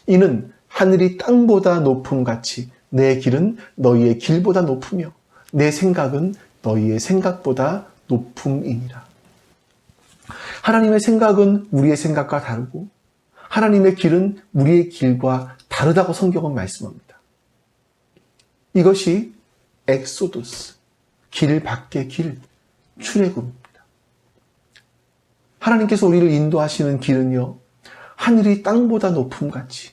이는 하늘이 땅보다 높음 같이 내 길은 너희의 길보다 높으며 내 생각은 너희의 생각보다 높음이니라. 하나님의 생각은 우리의 생각과 다르고 하나님의 길은 우리의 길과 다르다고 성경은 말씀합니다. 이것이 엑소두스, 길 밖의 길, 출애굽입니다. 하나님께서 우리를 인도하시는 길은요, 하늘이 땅보다 높음같이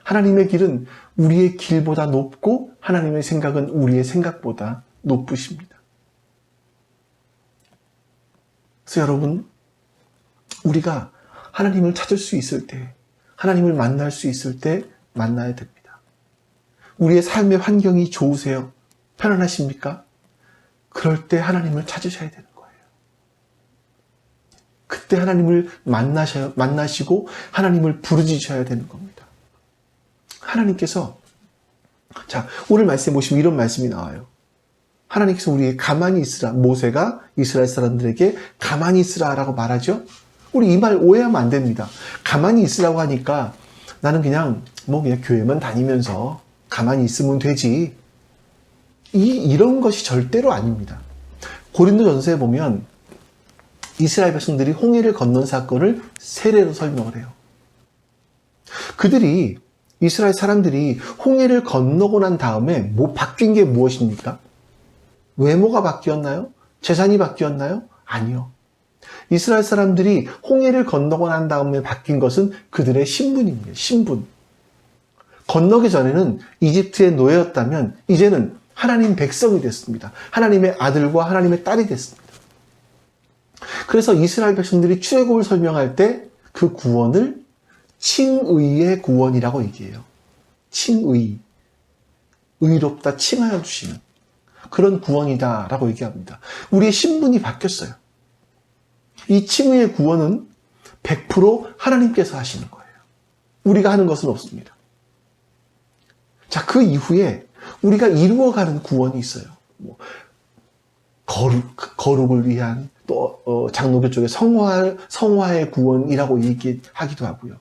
하나님의 길은 우리의 길보다 높고 하나님의 생각은 우리의 생각보다 높으십니다. 그래서 여러분, 우리가 하나님을 찾을 수 있을 때, 하나님을 만날 수 있을 때 만나야 됩니다. 우리의 삶의 환경이 좋으세요? 편안하십니까? 그럴 때 하나님을 찾으셔야 되는 거예요. 그때 하나님을 만나시고 하나님을 부르짖으셔야 되는 겁니다. 하나님께서, 자, 오늘 말씀에 보시면 이런 말씀이 나와요. 하나님께서 우리에게 가만히 있으라. 모세가 이스라엘 사람들에게 가만히 있으라 라고 말하죠. 우리 이 말 오해하면 안 됩니다. 가만히 있으라고 하니까 나는 그냥 교회만 다니면서 가만히 있으면 되지. 이런 것이 절대로 아닙니다. 고린도전서에 보면 이스라엘 백성들이 홍해를 건넌 사건을 세례로 설명을 해요. 그들이, 이스라엘 사람들이 홍해를 건너고 난 다음에 바뀐 게 무엇입니까? 외모가 바뀌었나요? 재산이 바뀌었나요? 아니요. 이스라엘 사람들이 홍해를 건너고 난 다음에 바뀐 것은 그들의 신분입니다. 신분. 건너기 전에는 이집트의 노예였다면 이제는 하나님 백성이 됐습니다. 하나님의 아들과 하나님의 딸이 됐습니다. 그래서 이스라엘 백성들이 출애굽을 설명할 때 그 구원을 칭의의 구원이라고 얘기해요. 칭의. 의롭다 칭하여 주시는 그런 구원이다라고 얘기합니다. 우리의 신분이 바뀌었어요. 이 칭의의 구원은 100% 하나님께서 하시는 거예요. 우리가 하는 것은 없습니다. 자, 그 이후에 우리가 이루어가는 구원이 있어요. 거룩을 위한 또 장로교 쪽에 성화의 구원이라고 얘기하기도 하고요.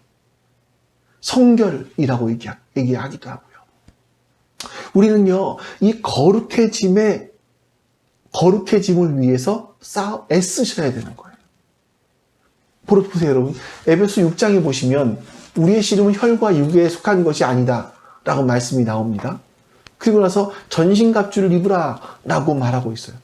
성결이라고 얘기하기도 하고요. 우리는요, 이 거룩해짐을 위해서 애쓰셔야 되는 거예요. 보세요, 여러분. 에베소 6장에 보시면 우리의 씨름은 혈과 육에 속한 것이 아니다 라고 말씀이 나옵니다. 그리고 나서 전신갑주를 입으라 라고 말하고 있어요.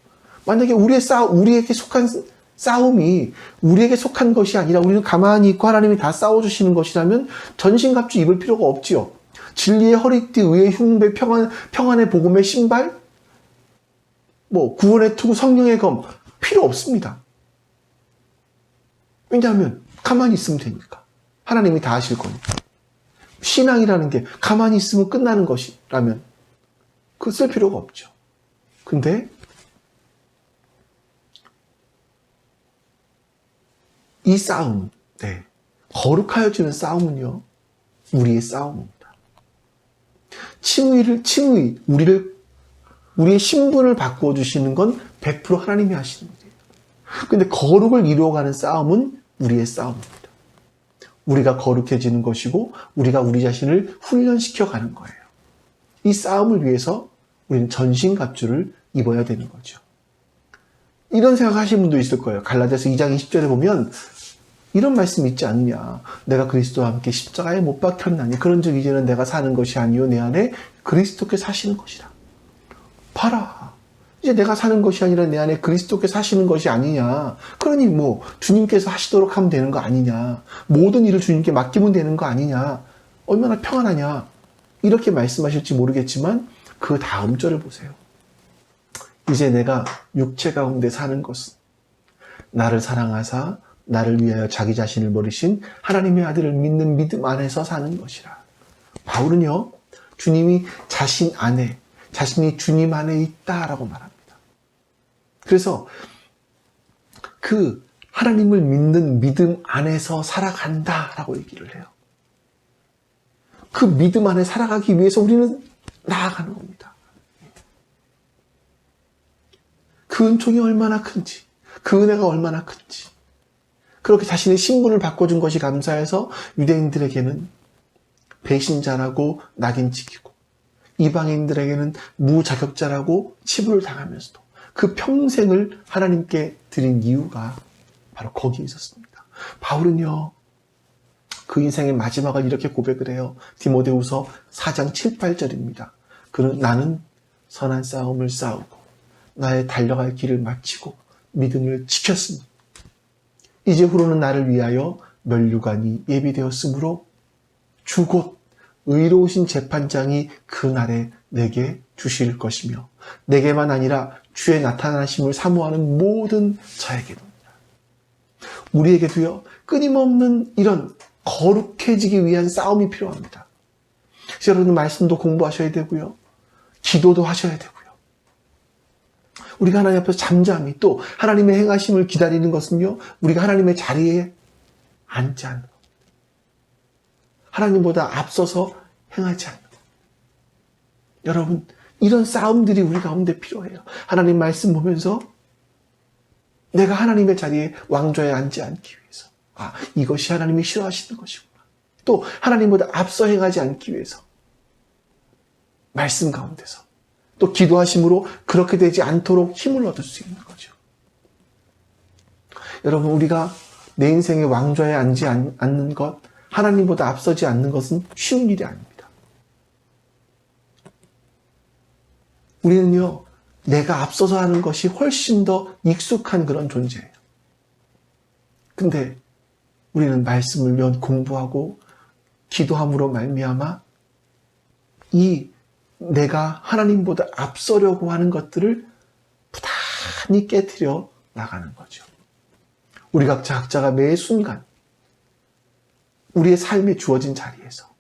만약에 우리에게 속한 싸움이 우리에게 속한 것이 아니라 우리는 가만히 있고 하나님이 다 싸워주시는 것이라면 전신갑주 입을 필요가 없지요. 진리의 허리띠, 의의 흉배, 평안의 복음의 신발, 구원의 투구, 성령의 검 필요 없습니다. 왜냐하면 가만히 있으면 되니까. 하나님이 다 하실 거니까. 신앙이라는 게 가만히 있으면 끝나는 것이라면 그거 쓸 필요가 없죠. 근데 이 싸움, 거룩하여지는 싸움은요, 우리의 싸움입니다. 우리의 신분을 바꾸어 주시는 건 100% 하나님이 하시는 일이에요. 근데 거룩을 이루어가는 싸움은 우리의 싸움입니다. 우리가 거룩해지는 것이고, 우리가 우리 자신을 훈련시켜 가는 거예요. 이 싸움을 위해서 우리는 전신갑주를 입어야 되는 거죠. 이런 생각하시는 분도 있을 거예요. 갈라디아서 2장 20절에 보면 이런 말씀이 있지 않느냐. 내가 그리스도와 함께 십자가에 못 박혔나니 그런즉 이제는 내가 사는 것이 아니요 내 안에 그리스도께서 사시는 것이라. 봐라. 이제 내가 사는 것이 아니라 내 안에 그리스도께서 사시는 것이 아니냐. 그러니 주님께서 하시도록 하면 되는 거 아니냐. 모든 일을 주님께 맡기면 되는 거 아니냐. 얼마나 평안하냐. 이렇게 말씀하실지 모르겠지만 그 다음 절을 보세요. 이제 내가 육체 가운데 사는 것은 나를 사랑하사 나를 위하여 자기 자신을 버리신 하나님의 아들을 믿는 믿음 안에서 사는 것이라. 바울은요, 주님이 자신이 주님 안에 있다라고 말합니다. 그래서 그 하나님을 믿는 믿음 안에서 살아간다라고 얘기를 해요. 그 믿음 안에 살아가기 위해서 우리는 나아가는 겁니다. 그 은총이 얼마나 큰지, 그 은혜가 얼마나 큰지, 그렇게 자신의 신분을 바꿔준 것이 감사해서 유대인들에게는 배신자라고 낙인찍히고, 이방인들에게는 무자격자라고 치부를 당하면서도 그 평생을 하나님께 드린 이유가 바로 거기에 있었습니다. 바울은요, 그 인생의 마지막을 이렇게 고백을 해요. 디모데후서 4장 7, 8절입니다. 나는 선한 싸움을 싸우고 나의 달려갈 길을 마치고 믿음을 지켰으니 이제후로는 나를 위하여 면류관이 예비되었으므로 주 곧 의로우신 재판장이 그날에 내게 주실 것이며 내게만 아니라 주의 나타나심을 사모하는 모든 자에게로니라. 우리에게도요, 끊임없는 이런 거룩해지기 위한 싸움이 필요합니다. 그래서 여러분 말씀도 공부하셔야 되고요, 기도도 하셔야 되고요. 우리가 하나님 앞에서 잠잠히 또 하나님의 행하심을 기다리는 것은요, 우리가 하나님의 자리에 앉지 않는 것, 하나님보다 앞서서 행하지 않는 것. 여러분, 이런 싸움들이 우리 가운데 필요해요. 하나님 말씀 보면서 내가 하나님의 자리에 왕좌에 앉지 않기 위해서, 이것이 하나님이 싫어하시는 것이구나. 또 하나님보다 앞서 행하지 않기 위해서 말씀 가운데서 또 기도하심으로 그렇게 되지 않도록 힘을 얻을 수 있는 거죠. 여러분, 우리가 내 인생의 왕좌에 앉지 않는 것, 하나님보다 앞서지 않는 것은 쉬운 일이 아닙니다. 우리는요, 내가 앞서서 하는 것이 훨씬 더 익숙한 그런 존재예요. 근데 우리는 말씀을 공부하고 기도함으로 말미암아 내가 하나님보다 앞서려고 하는 것들을 부단히 깨트려 나가는 거죠. 우리 각자가 매 순간 우리의 삶에 주어진 자리에서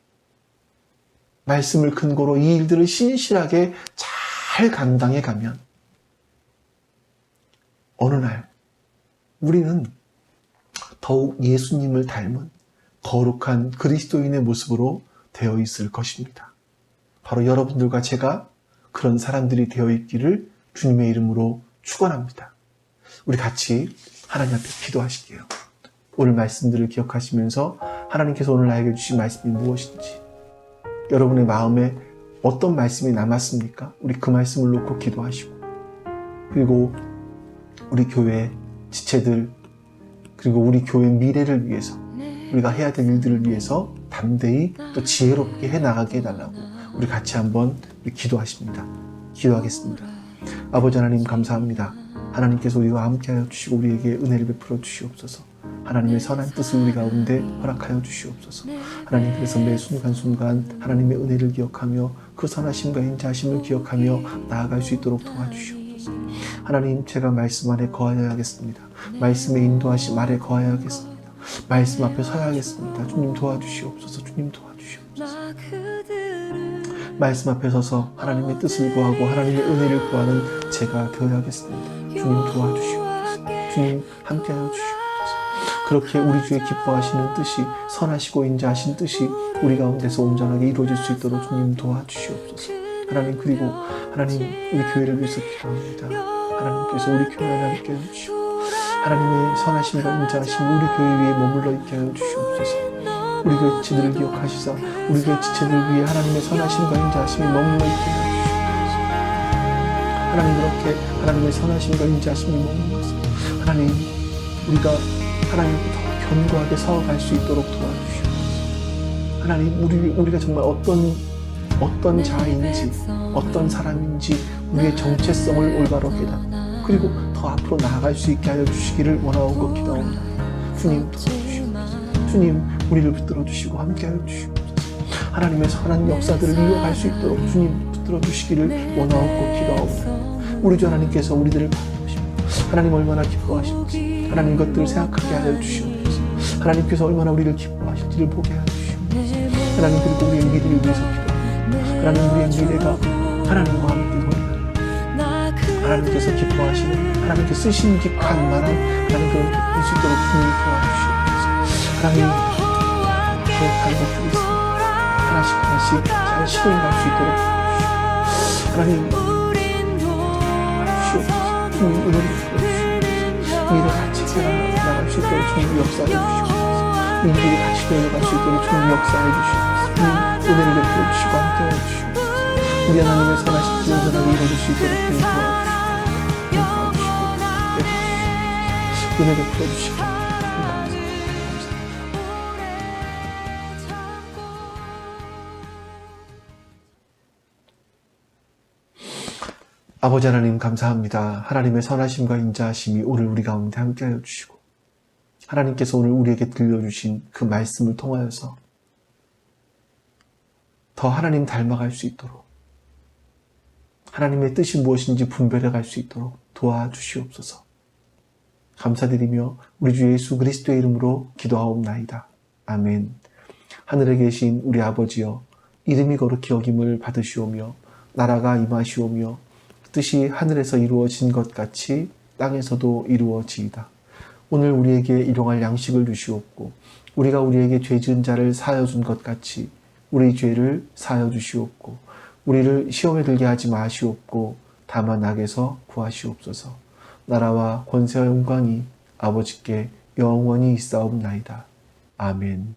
말씀을 근거로 이 일들을 신실하게 잘 감당해 가면 어느 날 우리는 더욱 예수님을 닮은 거룩한 그리스도인의 모습으로 되어 있을 것입니다. 바로 여러분들과 제가 그런 사람들이 되어 있기를 주님의 이름으로 축원합니다. 우리 같이 하나님 앞에 기도하실게요. 오늘 말씀들을 기억하시면서 하나님께서 오늘 나에게 주신 말씀이 무엇인지, 여러분의 마음에 어떤 말씀이 남았습니까? 우리 그 말씀을 놓고 기도하시고, 그리고 우리 교회 지체들, 그리고 우리 교회 미래를 위해서, 우리가 해야 될 일들을 위해서 담대히 또 지혜롭게 해나가게 해달라고 우리 같이 한번 기도하십니다. 기도하겠습니다. 아버지 하나님 감사합니다. 하나님께서 우리와 함께하여 주시고 우리에게 은혜를 베풀어 주시옵소서. 하나님의 선한 뜻을 우리 가운데 허락하여 주시옵소서. 하나님, 그래서 매 순간순간 하나님의 은혜를 기억하며 그 선하심과 인자하심을 기억하며 나아갈 수 있도록 도와주시옵소서. 하나님, 제가 말씀 안에 거하여야겠습니다. 말씀의 인도하심 아래 거하여야겠습니다. 말씀 앞에 서야겠습니다. 주님 도와주시옵소서. 주님 도와주시옵소서. 말씀 앞에 서서 하나님의 뜻을 구하고 하나님의 은혜를 구하는 제가 되어야겠습니다. 주님 도와주시옵소서. 주님 함께하여 주시옵소서. 그렇게 우리 주의 기뻐하시는 뜻이, 선하시고 인자하신 뜻이 우리 가운데서 온전하게 이루어질 수 있도록 주님 도와주시옵소서. 하나님, 그리고 하나님, 우리 교회를 위해서 기도합니다. 하나님께서 우리 교회 안에 함께 해주시고 하나님의 선하심과 인자하심이 우리 교회 위에 머물러 있게 하여 주시옵소서. 우리 교회 지체들을 기억하시사 우리 교회 지체들 위에 하나님의 선하심과 인자하심이 머물러 있게 하여 주시옵소서. 하나님, 그렇게 하나님의 선하심과 인자하심이 머무는 것을 하나님, 우리가 하나님 더 견고하게 서어갈 수 있도록 도와주시옵소서. 하나님, 우리가 정말 어떤 자인지, 어떤 사람인지 우리의 정체성을 올바로 깨닫고, 그리고 더 앞으로 나아갈 수 있게 하여 주시기를 원하고 기도합니다. 주님 도와주시옵소서. 주님, 우리를 붙들어 주시고 함께 하여 주시옵소서. 하나님의 선한 역사들을 이어갈 수 있도록 주님 붙들어 주시기를 원하고 기도합니다. 우리 주 하나님께서 우리들을 바라보시고 하나님 얼마나 기뻐하실지, 하나님 것들을 생각하게 하여 주시옵소서. 하나님께서 얼마나 우리를 기뻐하실지를 보게 하여 주시옵소서. 하나님, 그리고 우리의 미래를 위해서 기도합니다. 하나님, 우리의 미래가 하나님과 함께 도리하는, 하나님께서 기뻐하시는, 하나님께 쓰신 깃한 만한 하나님 그런 기쁠 수 있도록 주님 도와주시옵소서. 하나님, 계획한 것들이 있습니다. 하나씩 하나씩 잘 실행할 수 있도록 도와주시옵소서. 하나님 도와주시옵소서. 주님 은혜를 주시옵소서. 미래 같이 나갈 수 있도록 주님 역사해 주시옵소서. 민들이 같이 되어갈 수 있도록 주님 역사해 주시옵소서. 주님 은혜를 베풀어 주시고 함께해 주시옵소서. 우리 하나님의 선하신 뜻 온전하게 이루어질 수 있도록 주님 도와주시옵소서. 은혜 베풀어 주시고 감사합니다. 아버지 하나님 감사합니다. 하나님의 선하심과 인자하심이 오늘 우리 가운데 함께하여 주시고, 하나님께서 오늘 우리에게 들려주신 그 말씀을 통하여서 더 하나님 닮아갈 수 있도록, 하나님의 뜻이 무엇인지 분별해 갈 수 있도록 도와주시옵소서. 감사드리며 우리 주 예수 그리스도의 이름으로 기도하옵나이다. 아멘. 하늘에 계신 우리 아버지여, 이름이 거룩히 여김을 받으시오며 나라가 임하시오며 뜻이 하늘에서 이루어진 것 같이 땅에서도 이루어지이다. 오늘 우리에게 일용할 양식을 주시옵고, 우리가 우리에게 죄 지은 자를 사하여 준 것 같이 우리 죄를 사하여 주시옵고, 우리를 시험에 들게 하지 마시옵고 다만 악에서 구하시옵소서. 나라와 권세와 영광이 아버지께 영원히 있사옵나이다. 아멘.